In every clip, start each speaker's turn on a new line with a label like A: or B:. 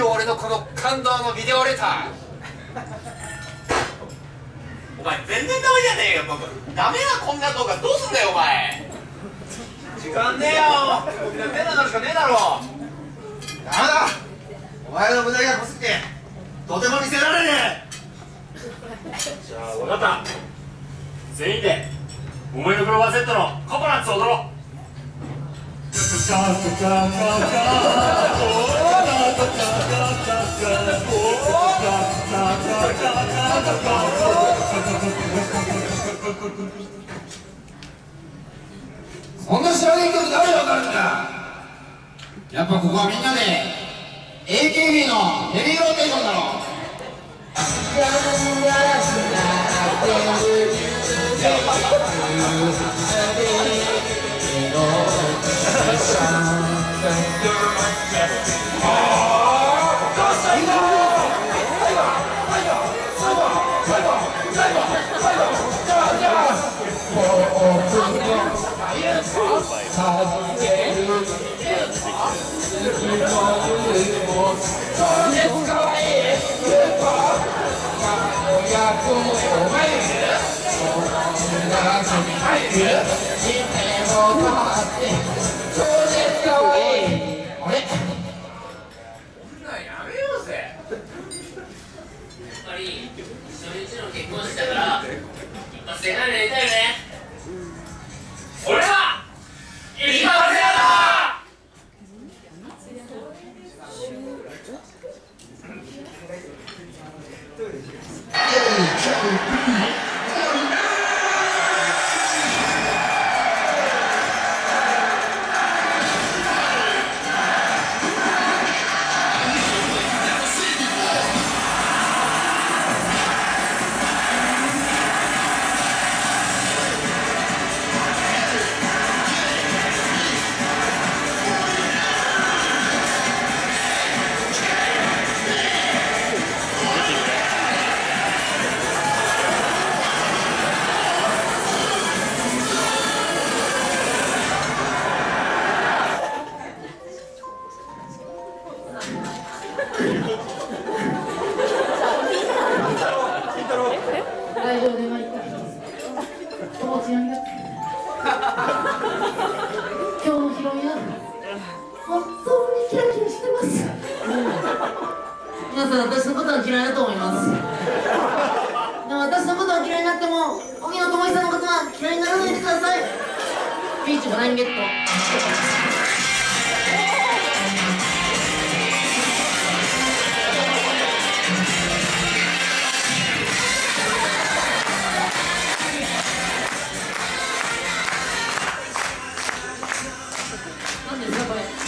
A: よ俺のこの感動のビデオレター。
B: お前全然ダメじゃねえよ。ダメなこんな動画どうすんだよお前。時間ねえよ。みんな手なのしかねえだろ。
C: ダメだ、お前の無駄毛がこすってとても見せられねえ。
D: じゃあ分かった、全員で思いのクローバー Z のココナッツを踊ろう。
A: そんな知らねえ曲誰わかるんだ。やっぱここはみんなで AKB のヘビーローテーションだろ。
E: 今日のヒロインは本当にキラキラしてます。皆さん私のことは嫌いだと思います。でも私のことは嫌いになっても荻野智久さんのことは嫌いにならないでください。ビーチもラインゲット。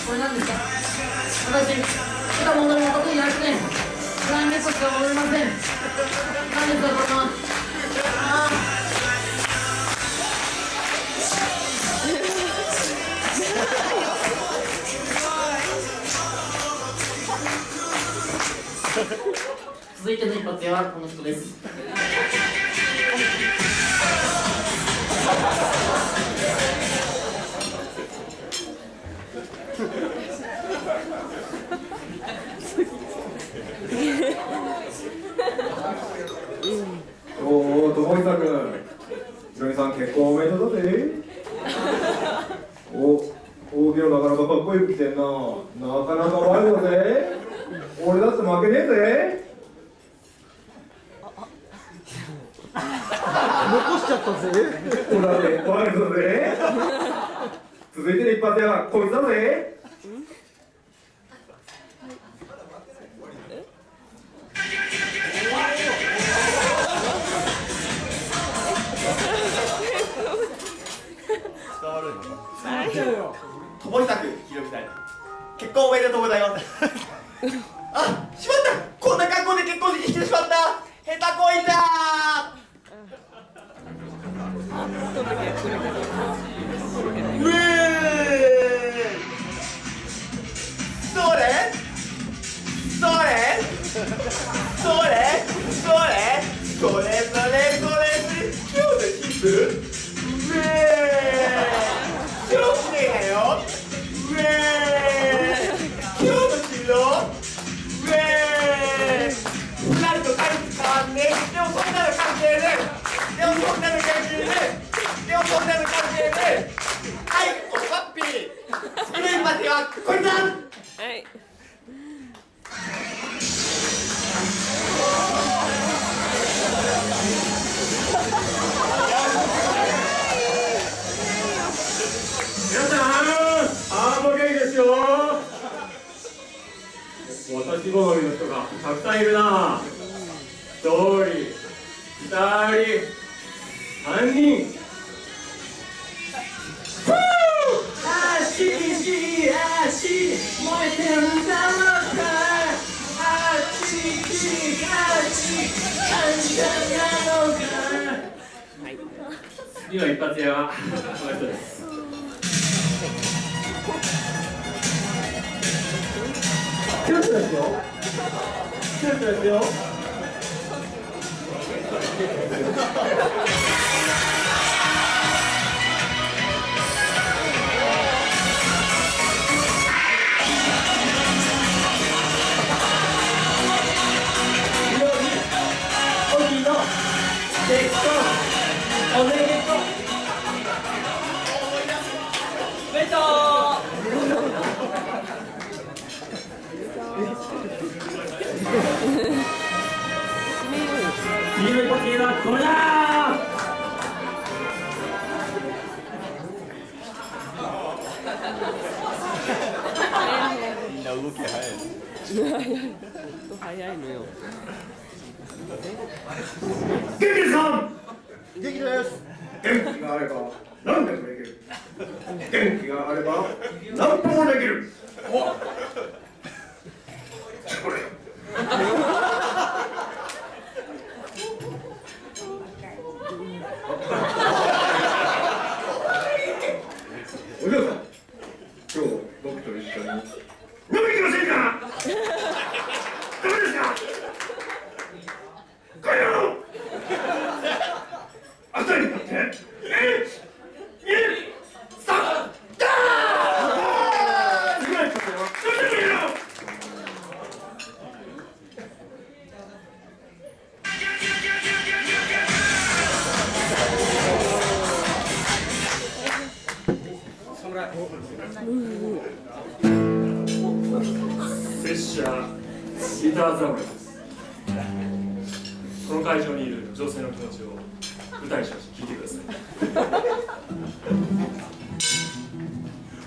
E: これ何ですか。私、歌も踊りも得意じゃなくてクライメットしか踊れません。何ですかこれは。続いての一発はこの人です。
F: おお、友久君、ひろみさん結婚おめでとうだぜ。お、荻野なかなかかっこよく着てんな。なかなかワイルだぜ。俺だって負けねえぜ。
G: 残しちゃったぜ。
F: 俺だってワイルだぜ。続いての一発はこいつだぜ。
B: 友久君、ひろみさん、結婚おめでとうございます。あ、しまった、こんな格好で結婚式してしまった。下手こいたうえー、それそれそれそれそれそれそれ今日の新婦うえー、超綺麗だよ。うえー、今日の新郎手はこいつだ。
G: はい
D: 皆さんアーモゲイですよ。私好みの人がたくさんいるな。1人2人3人。
B: あし燃えてるんだろうか。あち感じたんだろうか。
D: 次の一発屋はこの人です。
F: キュッとですよ。キュッとですよ。
B: おめでとう。おめでとう。
D: 次の一発屋はこれだ。
G: みんな動きが早い。早いのよ。
F: 元気ですか。元気です。元気があれば何でもできる。元気があれば何ともできる。おこれお嬢さん、今日僕と一緒に飲み行きませんか。どうですか。帰ろう。朝になって1、2、3、ダーン。次の一発よ。どうしてもいいの。
D: 拙者ギター侍です。この会場にいる女性の気持ちを歌にしまし聞いてください。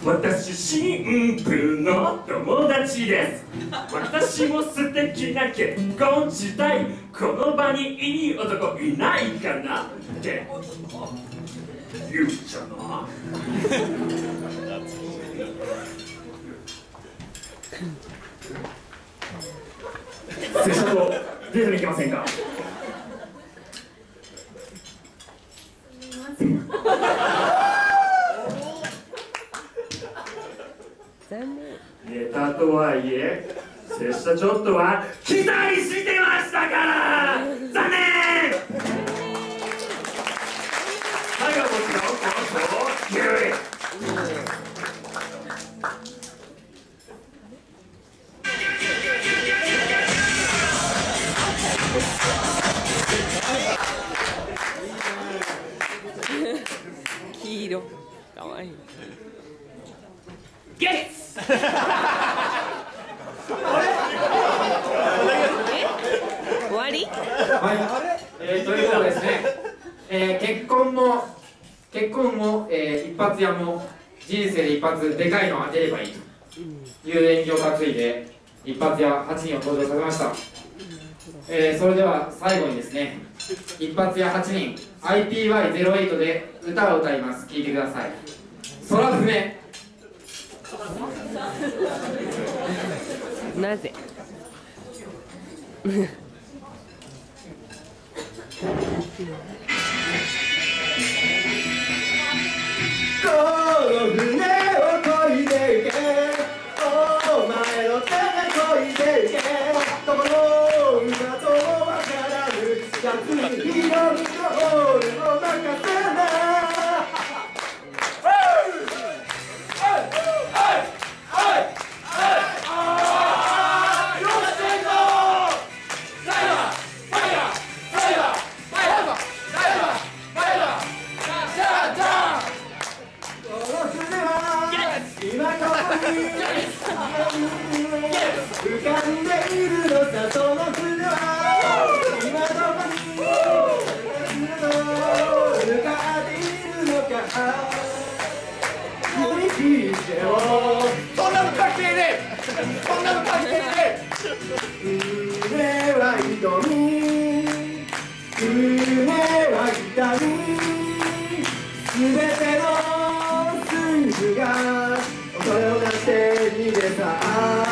D: 私新婦の友達です。私も素敵な結婚したい。この場にいい男いないかなって言うじゃな。拙者とデートに行きませんか。ネタとはいえ拙者ちょっとは期待してましたから。残念。はい、もちろんこの人9位。
G: 黄色かわいい。
B: ゲッツ。
G: 終わり？
H: はい、ということですね、結婚も、一発屋も人生で一発でかいのを当てればいいという演技を担いで一発屋8人を登場させました。それでは最後にですね、一発屋8人 IPY08 で歌を歌います。聴いてください。空船。
G: なぜ？
B: この船を漕いでゆけ。お前の手で漕いでゆけ。どこの港もわからぬ安い広いゴールを任せな。今ここに浮かんでいるのさその船は今どこに向かっているのか乗り切ってよそんなの関係ねえそんなの関係ねえ船は瞳船は痛みすべてのスイングがそれをなって逃げた